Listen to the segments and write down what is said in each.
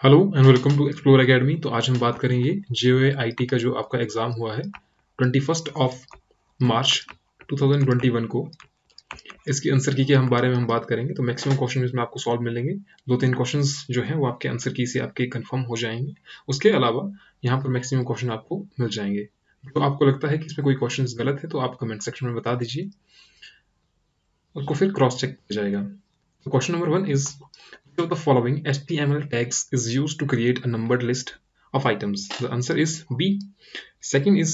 Hello and welcome to explore Academy. तो आज हम बात करेंगे JOAIT का जो आपका एग्ज़ाम हुआ है 21 मार्च 2021 को। इसकी आंसर की के हम बारे में हम बात करेंगे। तो मैक्सिमम क्वेश्चन इसमें आपको सॉल्व मिलेंगे। 2-3 क्वेश्चंस जो हैं वो आपके आंसर की से आपके कंफर्म हो जाएंगे। उसके अलावा यहाँ पर मैक्सिमम क्वेश्चन आपको मिल जाएंगे। तो आपको लगता है कि इसमें कोई क्वेश्चन गलत है तो आप कमेंट सेक्शन में बता दीजिए, उसको फिर क्रॉस चेक किया जाएगा। Question number 1 is, which of the following HTML tags is used to create a numbered list of items? The answer is B. Second is,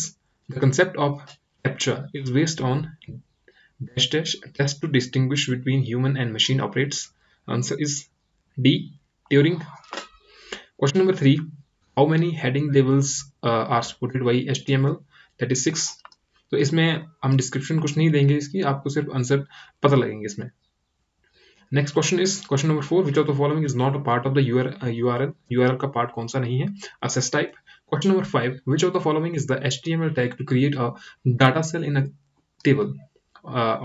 the concept of CAPTCHA is based on dash dash test to distinguish between human and machine operates. Answer is D. Turing. Question number 3, how many heading labels are supported by HTML? That is 6. तो इसमें हम description कुछ नहीं देंगे इसकी, आपको सिर्फ answer पता लगेंगे इसमें। Next question is question number 4, which of the following is not a part of the URL का पार्ट कौन सा नहीं है? Access type. Question number 5, which of the following is the HTML tag to create a data cell in a table?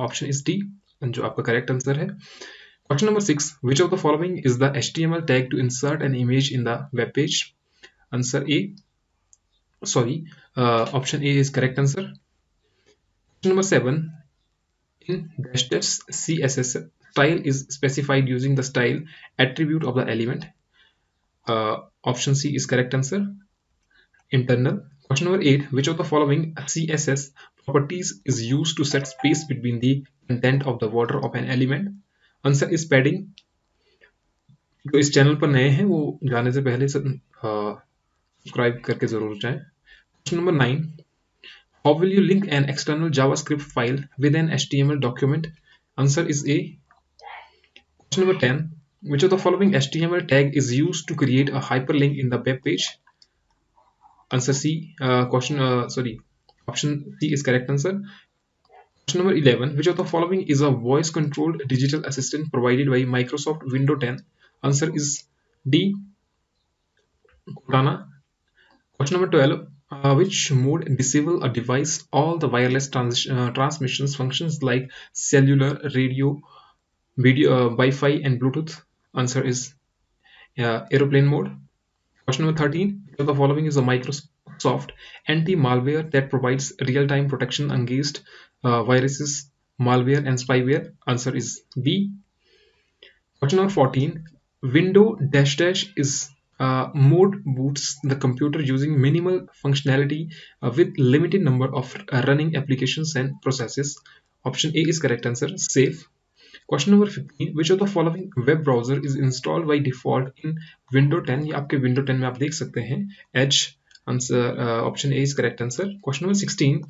Option is D, जो आपका correct answer है। Question number 6, which of the following is the HTML tag to insert an image in the web page? Answer A, sorry, option A is correct answer. Question number 7, in dash dash CSS, style is specified using the style attribute of the element. Option C is correct answer. Internal. Question number 8, which of the following CSS properties is used to set space between the content of the border of an element? Answer is padding. जो इस channel पर नए हैं वो जाने से पहले subscribe करके जरूर जाएं। Question number 9, how will you link an external JavaScript file with an HTML document? Answer is A. Question number 10, which of the following HTML tag is used to create a hyperlink in the web page? Answer C. Option C is correct answer. Question number 11, which of the following is a voice controlled digital assistant provided by Microsoft Windows 10? Answer is D, Cortana. Question number 12, which mode disable a device all the wireless transmissions functions like cellular, radio, video, Wi-Fi and Bluetooth? Answer is aeroplane mode. Question number 13, which of the following is a Microsoft anti-malware that provides real-time protection against viruses, malware and spyware? Answer is B. Question number 14, window dash dash is mode boots the computer using minimal functionality with limited number of running applications and processes. Option A is correct answer, safe. Question number 15, which of the following web browser is installed by default in Windows 10? ये आपके Windows 10 में आप देख सकते हैं, Edge. Answer option A is correct answer. Question number 16,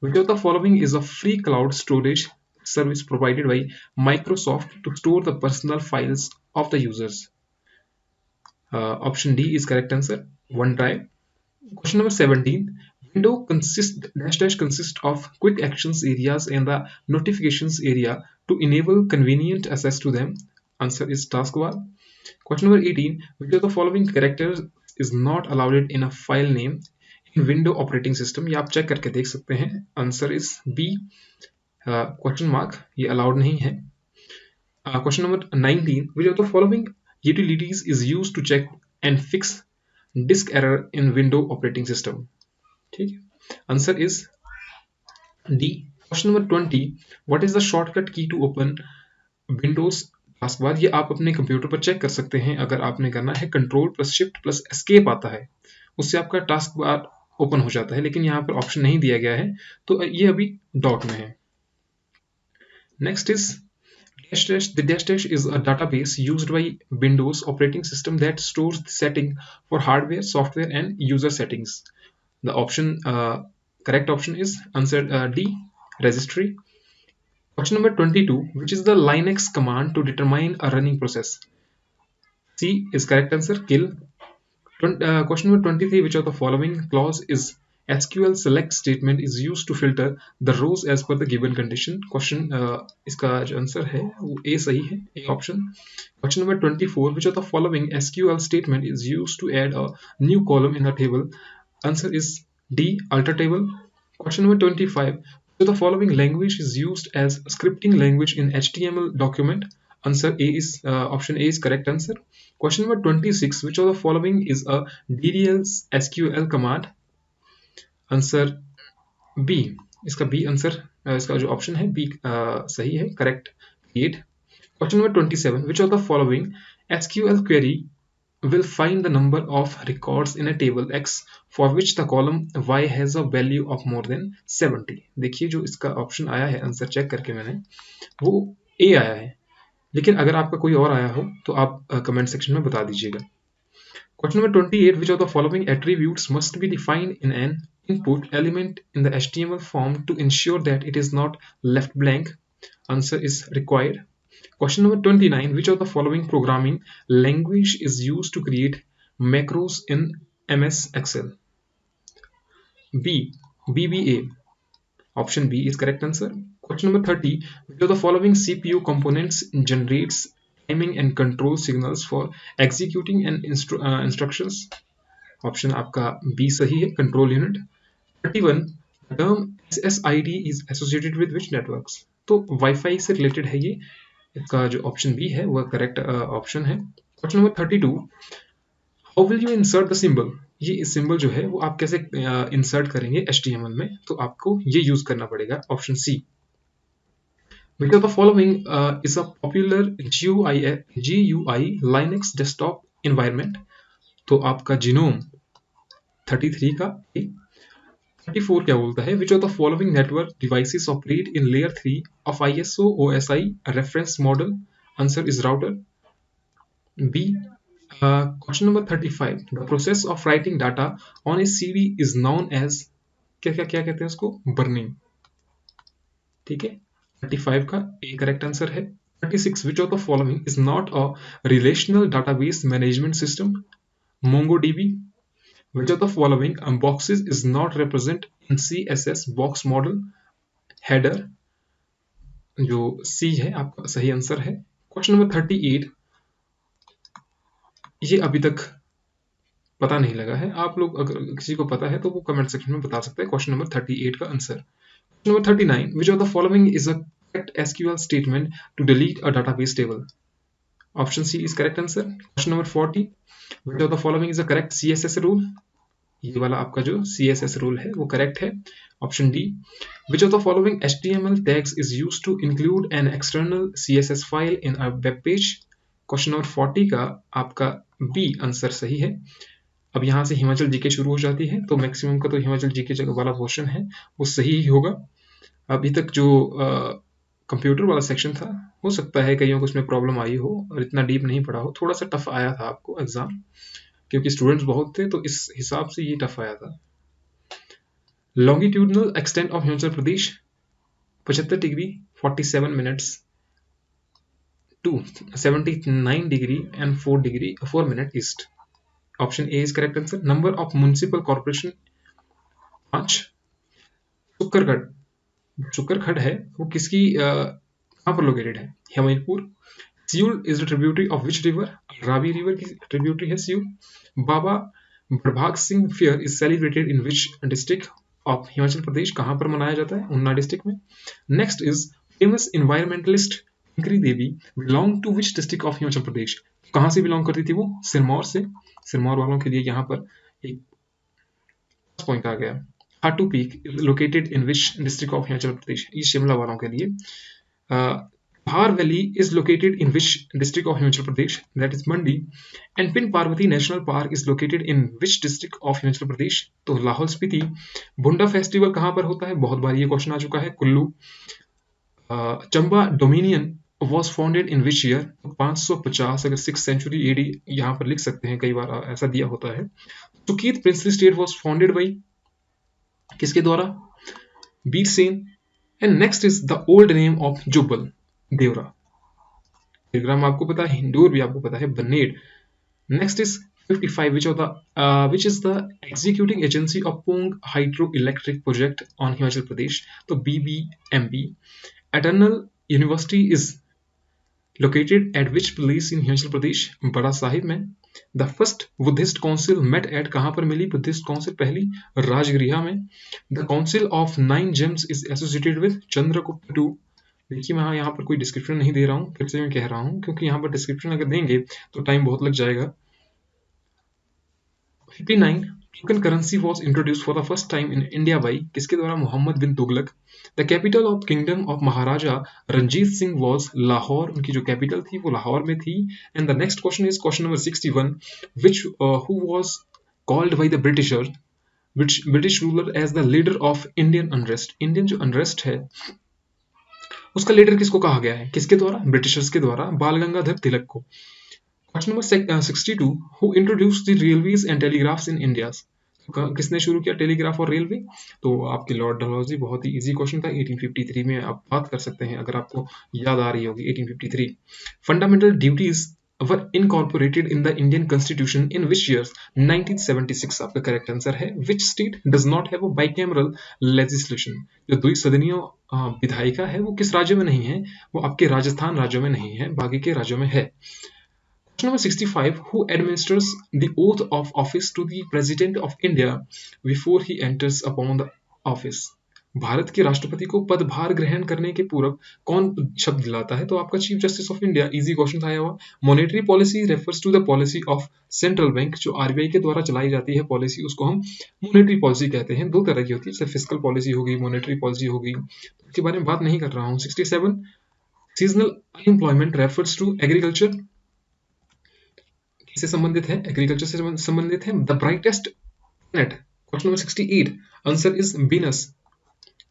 which of the following is a free cloud storage service provided by Microsoft to store the personal files of the users? Option D is correct answer, OneDrive. Question number 17, window consists of quick actions areas and the notifications area to enable convenient access to them. Answer is taskbar. Question number 18, which of the following characters is not allowed in a file name in window operating system? ये आप check करके देख सकते हैं। Answer is B, question mark, ये allowed नहीं है। Question number 19, which of the following utilities is used to check and fix disk error in window operating system? ठीक है, answer is D. Question number 20, what is the shortcut की to open Windows taskbar? ये आप अपने computer पर check कर सकते हैं। अगर आपने करना है control plus shift plus escape आता है, उससे आपका टास्क बार ओपन हो जाता है, लेकिन यहाँ पर ऑप्शन नहीं दिया गया है तो ये अभी डॉट में है। Next is dash dash. The dash dash is a database used by Windows operating system that stores the setting for hardware, software and user settings. The option correct option is answer D, registry. Question number 22, which is the Linux command to determine a running process? C is correct answer, kill. Question number 23, which of the following clause is SQL select statement is used to filter the rows as per the given condition? Question इसका जो answer है वो A सही है, A option. Question number 24, which of the following SQL statement is used to add a new column in a table? Answer is D, alter table. Question number 25, which of the following language is used as scripting language in HTML document? Answer A is option A is correct answer. Question number 26. Which of the following is a DDL SQL command? Answer B. इसका B answer, इसका जो option है B सही है, correct. Create. Question number 27. Which of the following SQL query will find the number of records in a table X for which the column Y has a value of more than 70? देखिए जो इसका option आया है, answer check करके मैंने, वो A आया है, लेकिन अगर आपका कोई और आया हो तो आप कमेंट सेक्शन में बता दीजिएगा. Question number 28. Which of the following attributes must be defined in an input element in the HTML form to ensure that it is not left blank? Answer is required. Question number 29. Which of the following programming language is used to create macros in MS Excel? B. VBA. Option B is correct answer. Question number 30. Which of the following CPU components generates timing and control signals for executing an instructions? Option आपका B सही है, control unit. 31. The term SSID is associated with which networks? तो wifi से related है ये, इसका जो option B है वह करेक्ट ऑप्शन है. Question number 32. How will you insert the symbol? ये सिंबल जो है वो आप कैसे इंसर्ट करेंगे HTML में, तो आपको ये यूज करना पड़ेगा. Option C. Which of the following is a popular GUI Linux desktop environment? तो आपका जीनोम 33 का. 34 क्या बोलता है? Which of the following network devices operate in layer 3 of ISO OSI reference model? Answer is router. B. Question number 35. The process of writing data on a CD is known as क्या कहते हैं उसको? Burning. ठीक है, 35 का A correct answer है. 36. Which of the following is not a relational database management system? MongoDB. Which of the following boxes is not represent in CSS box model? Header. जो C है आपका सही आंसर है. Question number 38. ये अभी तक पता नहीं लगा है, आप लोग अगर किसी को पता है तो वो कमेंट सेक्शन में बता सकते हैं. क्वेश्चन नंबर 38 का answer. Question number 39. Which of the following is a correct SQL statement to delete a database table? Option C is correct answer. Question number 40. Which of the following is a correct CSS rule? ये वाला आपका जो CSS rule है वो correct है. Option D. Which of the following HTML tags is used to include an external CSS file in a web page? Question number 40 का आपका B answer सही है. अब यहाँ से हिमाचल जीके शुरू हो जाती है, तो मैक्सिमम का तो हिमाचल जीके वाला पोर्शन है वो सही ही होगा. अभी तक जो कंप्यूटर वाला सेक्शन था, हो सकता है कईयों को उसमें प्रॉब्लम आई हो और इतना डीप नहीं पढ़ा हो, थोड़ा सा टफ आया था आपको एग्जाम, क्योंकि स्टूडेंट्स बहुत थे तो इस हिसाब से ये टफ आया था. Longitudinal extent of Himachal Pradesh 75 degree 47 minutes to 79 degree and 4 minute east. Option A is correct answer. Number of municipal corporation 5. Sukkarkhad है वो किसकी कहाँ पर लोकेटेड है? Hamirpur. Siul is the tributary of which river? Ravi river की ट्रिब्यूटरी है Siul. Baba Badbhag Singh fair is celebrated in which district of Himachal Pradesh? कहाँ पर मनाया जाता है? ऊना डिस्ट्रिक्ट में. Next is famous environmentalist Tinkari Devi belong to which district of Himachal Pradesh? कहाँ से बिलोंग करती थी वो? सिरमौर से. सिरमौर वालों के लिए यहाँ पर एक पॉइंट आ गया. Khatu peak located in which district of Himachal Pradesh? ये शिमला वालों के लिए. Bhar Valley is located in which district of Himachal Pradesh? That is Mandi. And Pin Parvati National Park is located in which district of Himachal Pradesh? तो Lahaul Spiti. बुंडा festival कहाँ पर होता है? बहुत बार ये क्वेश्चन आ चुका है, Kullu. Chamba dominion was founded in which year? 550 अगर 6th century AD यहाँ पर लिख सकते हैं, कई बार ऐसा दिया होता है. Suket princely state was founded by किसके द्वारा? Birsen. And next is the old name of Jubbal. देवरा. दिग्राम आपको पता है, हिंदूर भी आपको पता है, बनेड. Next is 55. which is the executing agency of Pung hydroelectric project on Himachal Pradesh? तो BBMP. Eternal University is located at which place in Himachal Pradesh? बड़ा साहिब में. The first Buddhist council met at कहाँ पर मिली बुद्धिस्ट काउंसिल? पहली राजगृह में. The council of 9 gems is associated with Chandragupta II. देखिए मैं यहाँ पर कोई डिस्क्रिप्शन नहीं दे रहा हूँ, फिर से मैं कह रहा हूँ, क्योंकि यहाँ पर डिस्क्रिप्शन अगर देंगे तो टाइम बहुत लग जाएगा। 59 token currency was introduce for the first time in India by किसके द्वारा? Mohammad bin Tughlaq. The capital of kingdom of Maharaja Ranjit Singh was Lahore, उनकी जो कैपिटल थी वो लाहौर में थी। And the next question is question number 61, which who was called by the britisher which British ruler as the leader of Indian unrest। Indian जो unrest है उसका leader किसको कहा गया है? किसके द्वारा? ब्रिटिशर्स के द्वारा, बाल गंगाधर तिलक को। Question number 62, who introduced the railways and telegraphs in India. किसने शुरू किया टेलीग्राफ और रेलवे? तो आपके लॉर्ड डलहौजी। बहुत ही इजी क्वेश्चन था, 1853 में आप बात कर सकते हैं अगर आपको याद आ रही होगी 1853। Fundamental duties were incorporated in the Indian Constitution in which years? 1976 आपका करेक्ट आंसर है। Which state does not have a bicameral legislation? जो द्विसदनीय विधायिका है वो किस राज्य में नहीं है? वो आपके राजस्थान राज्य में नहीं है, बाकी के राज्यों में है। Question number 65, who administers the oath of office to the President of India before he enters upon the office? Bharat के राष्ट्रपति को पदभार ग्रहण करने के पूर्व कौन शब्द दिलाता है? तो आपका chief justice of India. Easy question था हुआ। Monetary policy refers to the policy of central bank, जो आरबीआई के द्वारा चलाई जाती है पॉलिसी, उसको हम मॉनेटरी पॉलिसी कहते हैं। दो तरह की होती है, जैसे फिस्कल पॉलिसी होगी, मॉनेटरी पॉलिसी होगी, इसके बारे में बात नहीं कर रहा हूँ। 67, seasonal unemployment refers to agriculture, किससे संबंधित है? एग्रीकल्चर से संबंधित है। The brightest planet, question number 68, answer is Venus,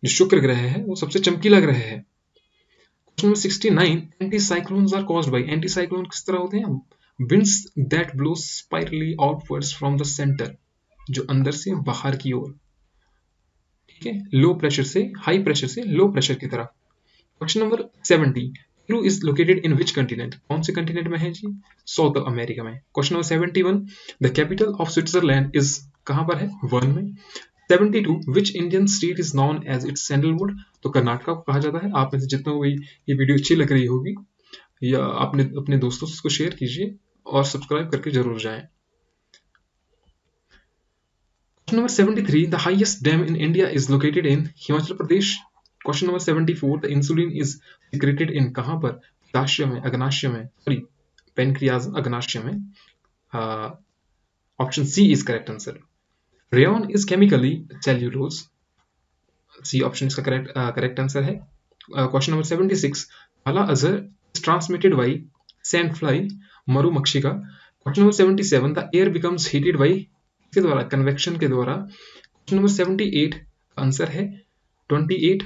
जो शुक्र ग्रह है वो सबसे चमकीला ग्रह है। Question number 69, anti cyclones are caused by. Anti cyclone किस तरह होते हैं? Winds that blow spirally outwards from the centre, जो अंदर से बाहर की ओर, ठीक है, लो प्रेशर से हाई प्रेशर से लो प्रेशर की तरफ। Question number 70, Peru is located in which continent? कौन से कंटिनेंट में है जी? साउथ अमेरिका में। Question number 71, the capital of Switzerland is कहां पर है? बर्न में। 72, which Indian state is known as its sandalwood? तो कर्नाटका को कहा जाता है। आप में से जितना को ये वीडियो अच्छी लग रही होगी या आपने अपने दोस्तों से इसको शेयर कीजिए और सब्सक्राइब करके जरूर जाएं। Question number 73, the highest dam in India is located in Himachal Pradesh. Question number 74, the insulin is secreted in कहां पर? पित्ताशय में, अग्नाशय में, सॉरी पेनक्रियाज अग्नाशय में। Option C is correct answer. Rayon is chemically cellulose, C option इसका करेक्ट आंसर है। Question number 76, kala azar is transmitted by sand fly, मरुमक्षिका। Question number 77, the air becomes heated by के द्वारा? कन्वेक्शन के द्वारा। क्वेश्चन नंबर 78 का आंसर है 28।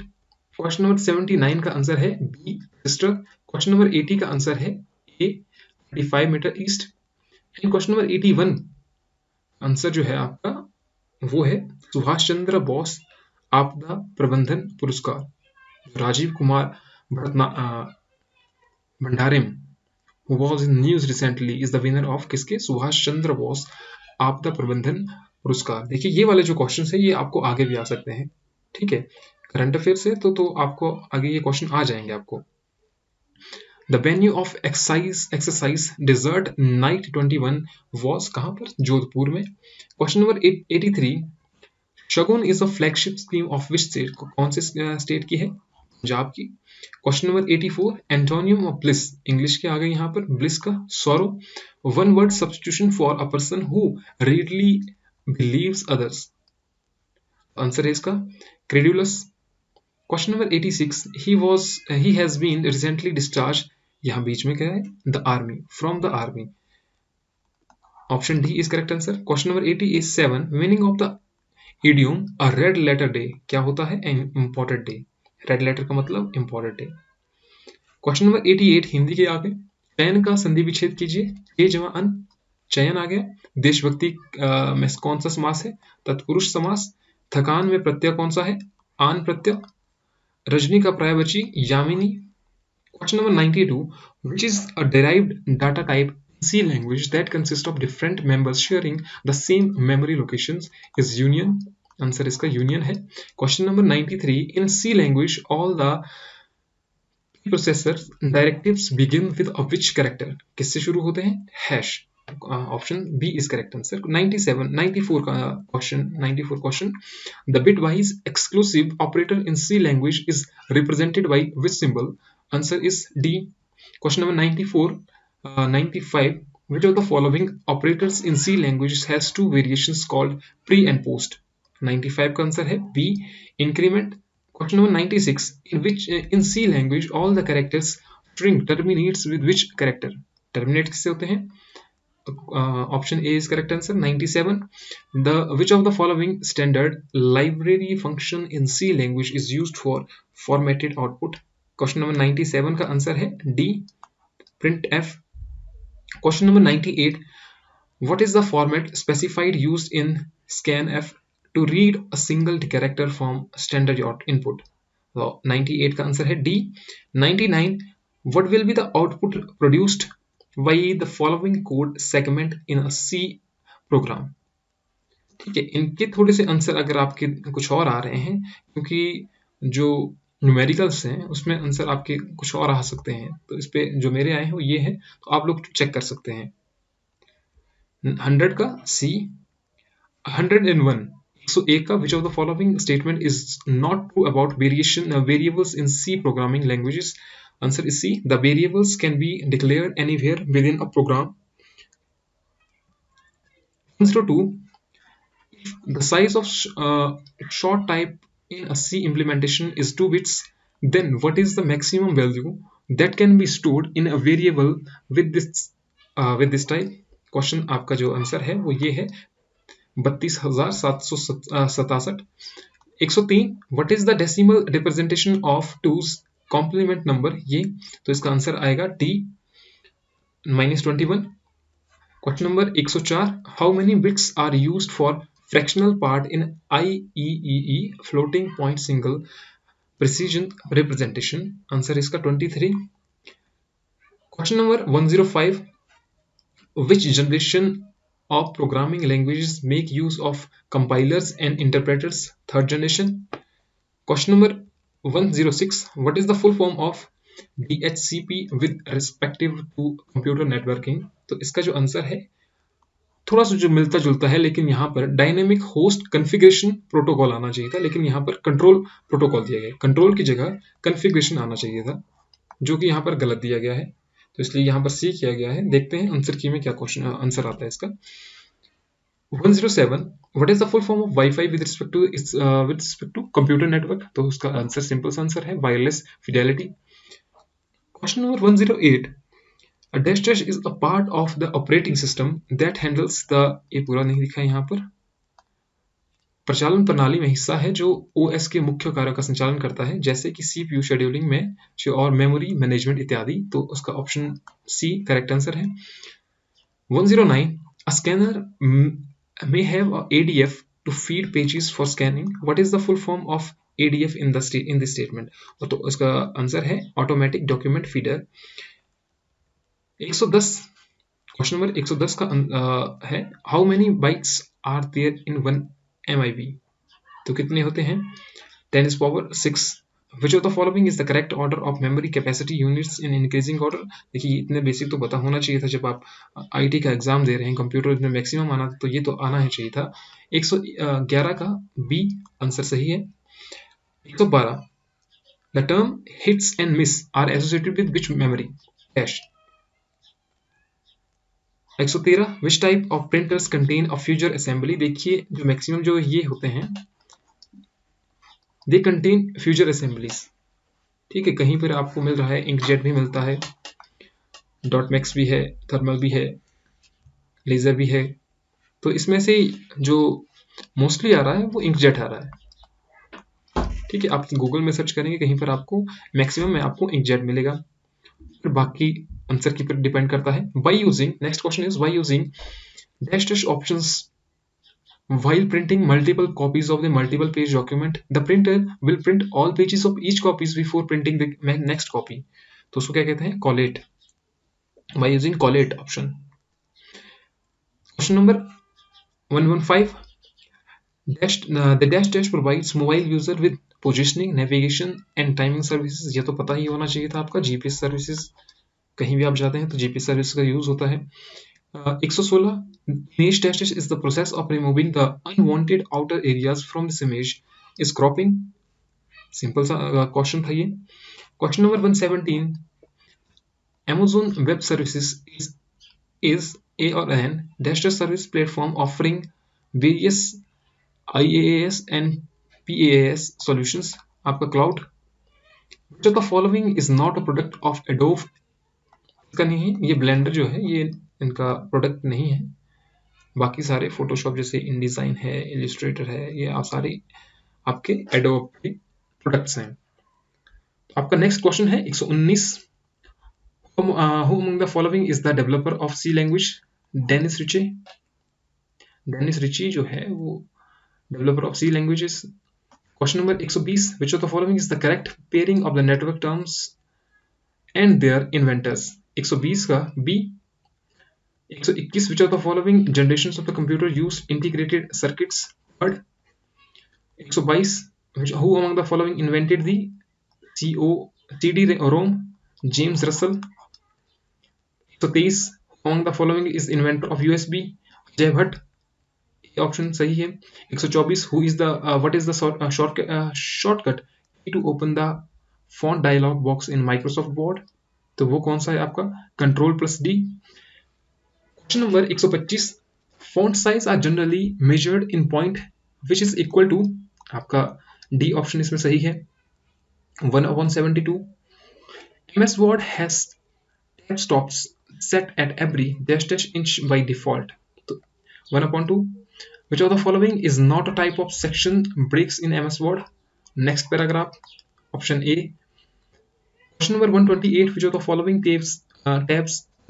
Question number 79 का आंसर है बी सिस्टर। क्वेश्चन नंबर 80 का आंसर है A 35 metre east. And question number 81 answer जो है आपका वो है सुभाष चंद्र बोस आपदा प्रबंधन पुरस्कार। Rajiv Kumar भंडारेम who was in news recently is the winner of किसके? सुभाष चंद्र बोस आपदा प्रबंधन पुरस्कार। देखिए ये वाले जो क्वेश्चन है ये आपको आगे भी आ सकते हैं, ठीक है, करंट अफेयर से तो आपको आगे ये क्वेश्चन आ जाएंगे आपको। The venue of exercise desert night 21 was कहां पर? जोधपुर में। Question number 83, Shagun is a flagship scheme of which state? कौन से स्टेट की है? पंजाब की। Question number 84, antonym of bliss, English के आ गए यहाँ पर, ब्लिस का sorrow, one word substitution for a person who readily believes others. Answer है इसका credulous. Question number 86, he has been recently discharge, यहाँ बीच में क्या है? The army, from the army. Option D is correct answer. Question number 87, meaning of the idiom a red letter day, क्या होता है? An important day. Red letter का मतलब important day. Question number 88, Hindi के आगे चयन का संधि विच्छेद कीजिए। ए जमा अन, चयन आ गया। देशभक्ति में कौन सा समास है? तत्पुरुष समास। थकान में प्रत्यय कौन सा है? आन प्रत्यय। रजनी का पर्यायवाची Yamini. Question number 92, which is a derived data type in C language that consists of different members sharing the same memory locations is union? Answer इसका यूनियन है। Question number 93, in C language all the processor directives begin with a which character? किससे शुरू होते हैं? Hash. Option B is correct answer. 94 question, the bitwise exclusive operator in C language is represented by which symbol? Answer is D. Question number 95, which of the following operators in C language has two variations called pre and post? 95 का answer है B, increment. Question number 96, in C language all the characters string terminates with which character? Terminate किससे होते हैं? Option A is correct answer. 97, which of the following standard library function in C language is used for formatted output? Question number 97 का answer है D, print F. Question number 98, what is the format specified used in scanf to read a single character from standard input? So 98 का answer है D. 99, what will be the output produced by the following code segment in a C program? ठीक है, इनके थोड़े से answer अगर आपके कुछ और आ रहे हैं, क्योंकि जो न्यूमेरिकल्स हैं उसमें आंसर आपके कुछ और आ सकते हैं, तो इस पे जो मेरे आए हैं वो ये है, तो आप लोग चेक कर सकते हैं। 100 का सी, 101, 101 का which of the following statement is not true about variables in C programming languages? Answer is C. The variables can be declared anywhere within a program. 102, if the size of short type in a C implementation is 2 bits, then what is the maximum value that can be stored in a variable with this type? Question आपका जो answer है वो ये है 32,767। 103, what is the decimal representation of 2's complement number? ये तो इसका answer आएगा D, -21। Question number 104, how many bits are used for fractional part in IEEE floating point single precision representation? Answer इसका 23। Question number 105, which generation of programming languages make use of compilers and interpreters? Third generation. Question number 106, what is the full form of DHCP with respective to computer networking? तो इसका जो answer है थोड़ा सा जो मिलता जुलता है, लेकिन यहाँ पर डायनेमिक होस्ट कॉन्फ़िगरेशन प्रोटोकॉल आना चाहिए था, लेकिन यहाँ पर कंट्रोल प्रोटोकॉल दिया गया है। कंट्रोल की जगह कॉन्फ़िगरेशन आना चाहिए था, जो कि यहाँ पर गलत दिया गया है, तो इसलिए यहाँ पर सी किया गया है। देखते हैं आंसर की में क्या क्वेश्चन आंसर आता है इसका। 107, what is the full form of WiFi with respect to computer network? तो उसका आंसर सिंपल आंसर है wireless fidelity. Question number 108, a dash dash is a part of the operating system that handles the, ये पूरा नहीं लिखा है यहाँ पर, प्रचालन प्रणाली में हिस्सा है जो OS के मुख्य कार्यों का संचालन करता है, जैसे कि CPU शेड्यूलिंग में और मेमोरी मैनेजमेंट इत्यादि, तो उसका ऑप्शन सी करेक्ट आंसर है। 109, अ scanner may have a ADF to feed pages for scanning. What is the full form of ADF in this statement? तो इसका आंसर है automatic document feeder. 110, question number 110 का है, how many bytes are there in 1 MIB? तो कितने होते हैं? 10⁶। Which of the following is the correct order of memory capacity units in increasing order? देखिए इतने बेसिक तो पता होना चाहिए था, जब आप IT का एग्जाम दे रहे हैं, कंप्यूटर में मैक्सिमम आना, तो ये तो आना ही चाहिए था। 111 का बी आंसर सही है। 112, the term hits and miss are associated with which memory? Dash। 113, which type of printers contain a future assembly? देखिए जो मैक्सिमम जो ये होते हैं, दे कंटेन फ्यूचर असेंबलीज। ठीक है, कहीं पर आपको मिल रहा है इंकजेट भी मिलता है, डॉट मैक्स भी है, थर्मल भी है, लेजर भी है, तो इसमें से जो मोस्टली आ रहा है वो इंकजेट आ रहा है। ठीक है, आप गूगल में सर्च करेंगे कहीं पर आपको मैक्सिमम में आपको इंकजेट मिलेगा, फिर बाकी आंसर की पर डिपेंड करता है। By using, next question is by using dash dash options while printing multiple copies of the multiple page document, the printer will print all pages of each copies before printing the next copy. तो उसको क्या कहते हैं? collate, by using collate option. Question number 115, the dash dash provides mobile user with positioning, navigation and timing services. ये तो पता ही होना चाहिए था आपका, GPS services, कहीं भी आप जाते हैं तो GPS सर्विस का यूज होता है। 116 image dash is the process of removing the unwanted outer areas from this image is cropping. Simple सा क्वेश्चन था ये. Question number 117, Amazon Web Services is a or an dash service platform offering various IaaS and PaaS solutions. आपका cloud. Which of the following is not a product of Adobe? इसका नहीं है, ये blender जो है ये इनका प्रोडक्ट नहीं है. बाकी सारे फोटोशॉप जैसे इनडिजाइन है, इलिस्ट्रेटर है, ये आप सारे आपके एडोब के प्रोडक्ट्स हैं. तो आपका नेक्स्ट क्वेश्चन है 119. Who among the following is the developer of C language? Dennis Ritchie. Dennis Ritchie जो है वो developer of C languages. Question number 120, which of the following is the correct pairing of the network terms and their inventors? 120 का B. 121, which of the following generations of the computer use integrated circuits? Third. 122, who among the following invented the CD-ROM? James Russell. 123, who among the following is inventor of USB? Ajay Bhatt. Option सही है. 124, who is the what is the shortcut to open the font dialog box in Microsoft Word? तो वो कौन सा है आपका? Ctrl+D. Question number 125, font size are generally measured in point which is equal to, आपका D option इसमें सही है, 1/72. MS Word has tab stops set at every dash inch by default. तो 1/2. Which of the following is not a type of section breaks in MS Word? Next paragraph. Option A. Question number 128. Which of the following tabs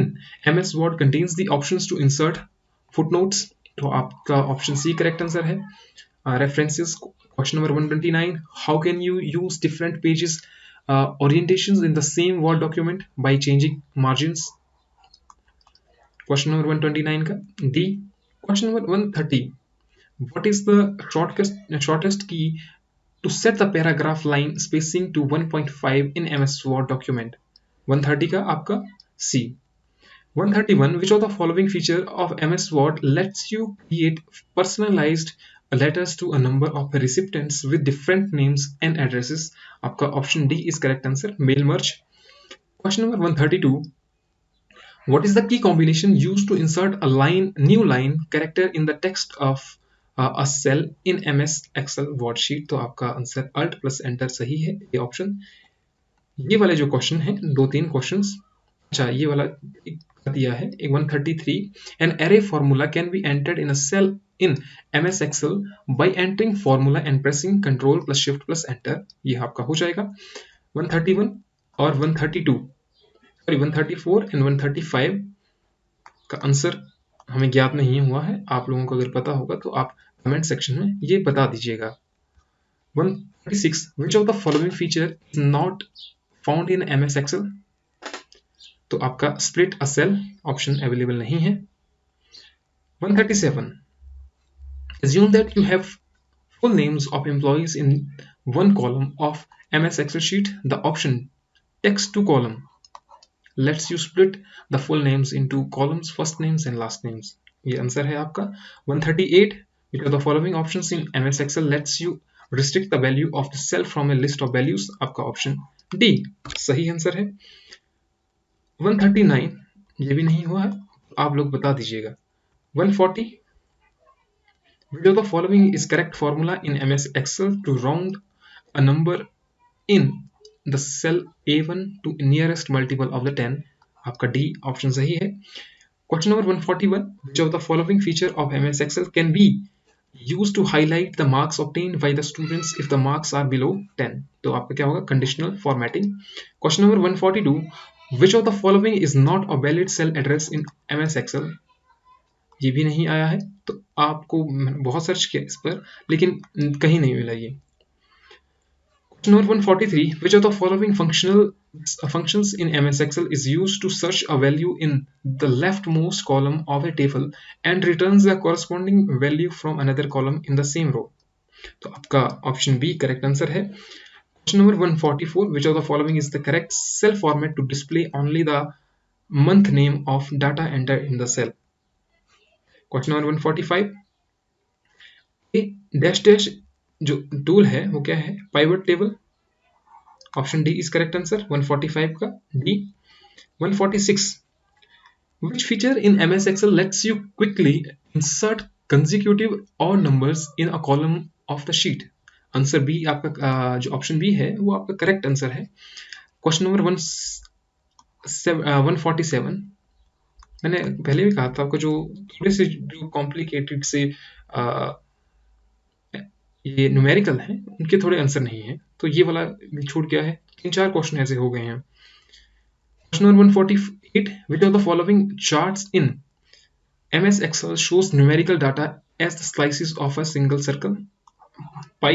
in MS Word contains the options to insert footnotes? तो आपका option C correct answer है. References. Question number 129. How can you use different pages orientations in the same Word document? By changing margins. Question number 129 का D. Question number 130. What is the shortest key to set the paragraph line spacing to 1.5 in MS Word document? 130 का आपका C. 131, which of the following feature of MS Word lets you create personalized letters to a number of recipients with different names and addresses? आपका option D is correct answer. Mail merge. Question number 132. What is the key combination used to insert a new line character in the text of a cell in MS Excel worksheet? तो आपका answer Alt+Enter सही है, ये option. ये वाले जो question है 2-3 questions, अच्छा ये वाला दिया है 133. An array formula can be entered in a cell in MS Excel by entering formula and pressing Ctrl+Shift+Enter. ये आपका हो जाएगा. 131 और 132 सॉरी 134 एंड 135 का आंसर हमें ज्ञात नहीं हुआ है. आप लोगों को अगर पता होगा तो आप कमेंट सेक्शन में ये बता दीजिएगा. 136, which of the following feature is not found in MS Excel? तो आपका split a cell option available नहीं है. 137, assume that you have full names of employees in one column of MS Excel sheet. The option text to column lets you split the full names into columns, first names and last names. ये answer है आपका. 138, which of the following options in MS Excel lets you restrict the value of the cell from a list of values? आपका option D सही answer है. 139 ये भी नहीं हुआ है, आप लोग बता दीजिएगा. 140, which of the following is correct formula in MS Excel to round a number in the cell A1 to nearest multiple of the 10? आपका D ऑप्शन सही है. Question number 141, which of the following feature of MS Excel can be used to highlight the marks obtained by the students if the marks are below 10? तो आपका क्या होगा? Conditional formatting. Question number 142, which of the following is not a valid cell address in MS Excel? ये भी नहीं आया है, तो आपको बहुत सर्च किया इस पर लेकिन कहीं नहीं मिला ये. Question number 143, which of the following functions in MS Excel is used to search a value in the leftmost column of a table and returns the corresponding value from another column in the same row? तो आपका option B correct answer है. Question number 144, which of the following is the correct cell format to display only the month name of data entered in the cell? Question number 145, dash dash जो tool है वो क्या है? Pivot table. Option D is correct answer 145 का D. 146, which feature in MS Excel lets you quickly insert consecutive odd numbers in a column of the sheet? Answer B आपका जो option B है वो आपका करेक्ट आंसर है। Question number 147, मैंने पहले भी कहा था आपको जो थोड़े से जो कॉम्प्लिकेटेड से ये न्यूमेरिकल हैं उनके थोड़े आंसर नहीं है, तो ये वाला छूट गया है। 3-4 क्वेश्चन ऐसे हो गए हैं। Question number 148, which of the following charts in MS Excel shows numerical data as the slices of a single circle? Pi.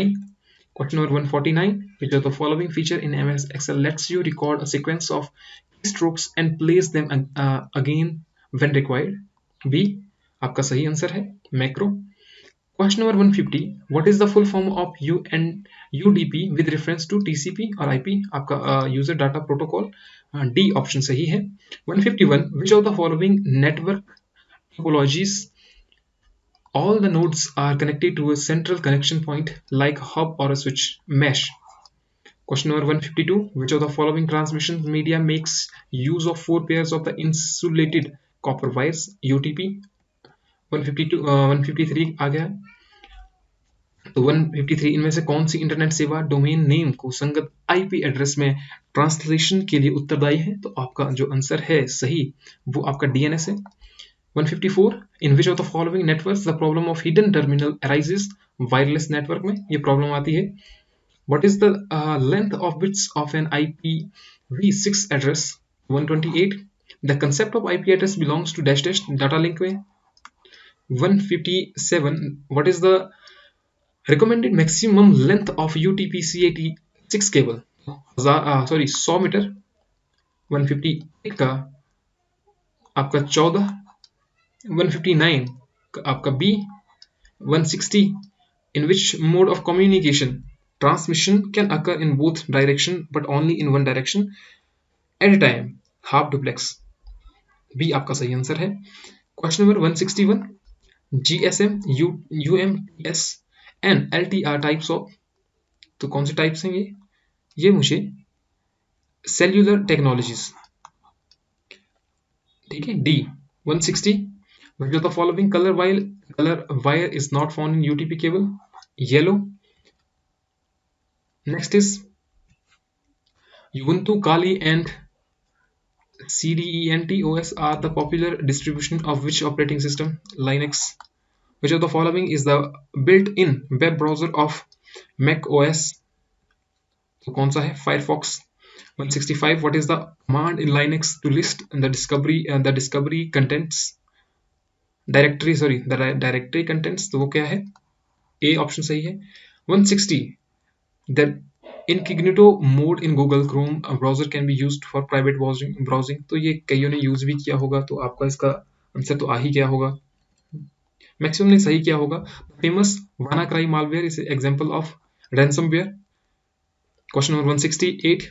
Question number 149, which of the following feature in MS Excel lets you record a sequence of keystrokes and place them again when required? B. आपका सही answer है macro. Question number 150, what is the full form of UDP with reference to TCP और IP? आपका user data protocol. D option सही है। 151, which of the following network topologies all the nodes are connected to a central connection point like a hub or a switch? Mesh. Question number 152, which of the following transmission media makes use of 4 pairs of the insulated copper wires? UTP. 153 आ गया। तो 153, इनमें से कौन सी internet सेवा domain name को संगत IP address में translation के लिए उत्तरदायी है? तो आपका जो आंसर है सही वो आपका डीएनएस है। 154, in which of the following networks the problem of hidden terminal arises? Wireless network में ये प्रॉब्लम आती है। What is the length of bits of an IPv6 address? 128, the concept of IP address belongs to dash dash data link में। 157, what is the recommended maximum length of UTP-CAT6 cable? 100 metre. 158 का आपका 14। 159 का आपका B. 160, in which mode of communication transmission can occur in both direction but only in one direction at a time? half duplex। B आपका सही answer है। Question number 161, GSM, UMTS and LTR types of, तो कौन से types हैं ये मुझे cellular technologies, ठीक है। D. 160, which of the following color wire is not found in UTP cable? Yellow। Next is Ubuntu, Kali and CentOS are the popular distribution of which operating system? Linux। Which of the following is the built-in web browser of Mac OS? तो कौन सा है? Firefox। 165, what is the command in Linux to list the discovery contents directory? The directory contents, तो वो क्या है? A option सही है। 160, the incognito mode in Google Chrome browser can be used for private browsing, तो ये कईयों ने यूज भी किया होगा, तो आपका इसका आंसर तो आ ही गया होगा। मैक्सिमम ने सही किया होगा। Famous WannaCry malware is example of ransomware। Question number 168,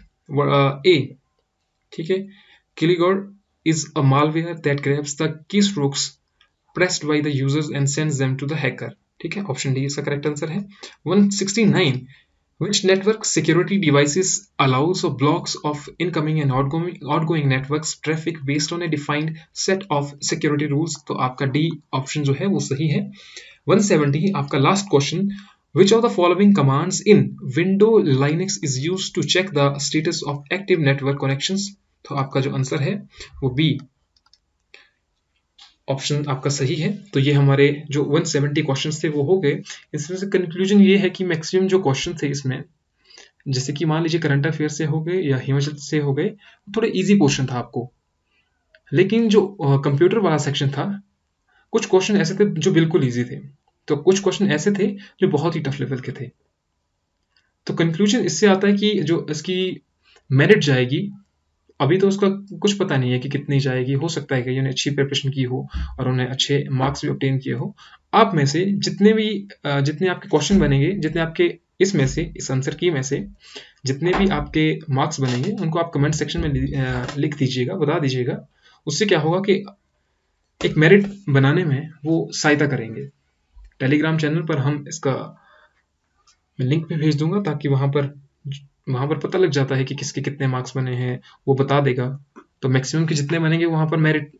A, ठीक है। Killigore is a malware that grabs the keystrokes pressed by the users and sends them to the hacker, ठीक है। ऑप्शन डी इसका correct answer है। 169, which network security devices allows or blocks of incoming and outgoing networks traffic based on a defined set of security rules? तो आपका D option जो है वो सही है। 170, आपका last question, which of the following commands in Windows Linux is used to check the status of active network connections? तो आपका जो आंसर है वो बी ऑप्शन आपका सही है। तो ये हमारे जो 170 क्वेश्चंस थे वो हो गए। इसमें से कंक्लूजन ये है कि मैक्सिमम जो क्वेश्चन थे इसमें, जैसे कि मान लीजिए करंट अफेयर से हो गए या हिमाचल से हो गए, थोड़े इजी क्वेश्चन था आपको। लेकिन जो कंप्यूटर वाला सेक्शन था, कुछ क्वेश्चन ऐसे थे जो बिल्कुल इजी थे, तो कुछ क्वेश्चन ऐसे थे जो बहुत ही टफ लेवल के थे। तो कंक्लूजन इससे आता है कि जो इसकी मेरिट जाएगी, अभी तो उसका कुछ पता नहीं है कि कितनी जाएगी। हो सकता है कि उन्हें अच्छी प्रिपरेशन की हो और उन्हें अच्छे मार्क्स भी ऑब्टेन किए हो। आप में से जितने आपके क्वेश्चन बनेंगे, जितने आपके इसमें से इस आंसर की में से जितने भी आपके मार्क्स बनेंगे, उनको आप कमेंट सेक्शन में लिख दीजिएगा, बता दीजिएगा। उससे क्या होगा कि एक मेरिट बनाने में वो सहायता करेंगे। टेलीग्राम चैनल पर हम इसका मैं लिंक भी भेज दूंगा, ताकि वहाँ पर पता लग जाता है कि किसके कितने मार्क्स बने हैं, वो बता देगा। तो मैक्सिमम के जितने बनेंगे वहाँ पर मेरिट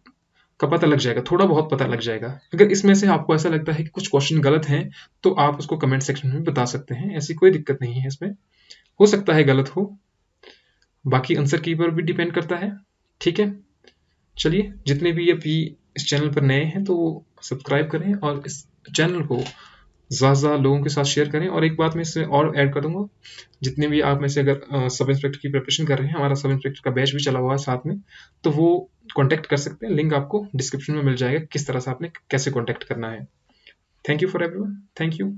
का पता लग जाएगा, थोड़ा बहुत पता लग जाएगा। अगर इसमें से आपको ऐसा लगता है कि कुछ क्वेश्चन गलत हैं, तो आप उसको कमेंट सेक्शन में बता सकते हैं, ऐसी कोई दिक्कत नहीं है इसमें। हो सकता है गलत हो, बाकी आंसर की पर भी डिपेंड करता है। ठीक है, चलिए, जितने भी अभी इस चैनल पर नए हैं तो सब्सक्राइब करें और इस चैनल को ज़्यादा लोगों के साथ शेयर करें। और एक बात मैं इसमें और ऐड कर दूंगा, जितने भी आप में से अगर सब इंस्पेक्टर की प्रिपरेशन कर रहे हैं, हमारा सब इंस्पेक्टर का बैच भी चला हुआ है साथ में, तो वो कॉन्टैक्ट कर सकते हैं। लिंक आपको डिस्क्रिप्शन में मिल जाएगा, किस तरह से आपने कैसे कॉन्टैक्ट करना है। Thank you for everyone, thank you.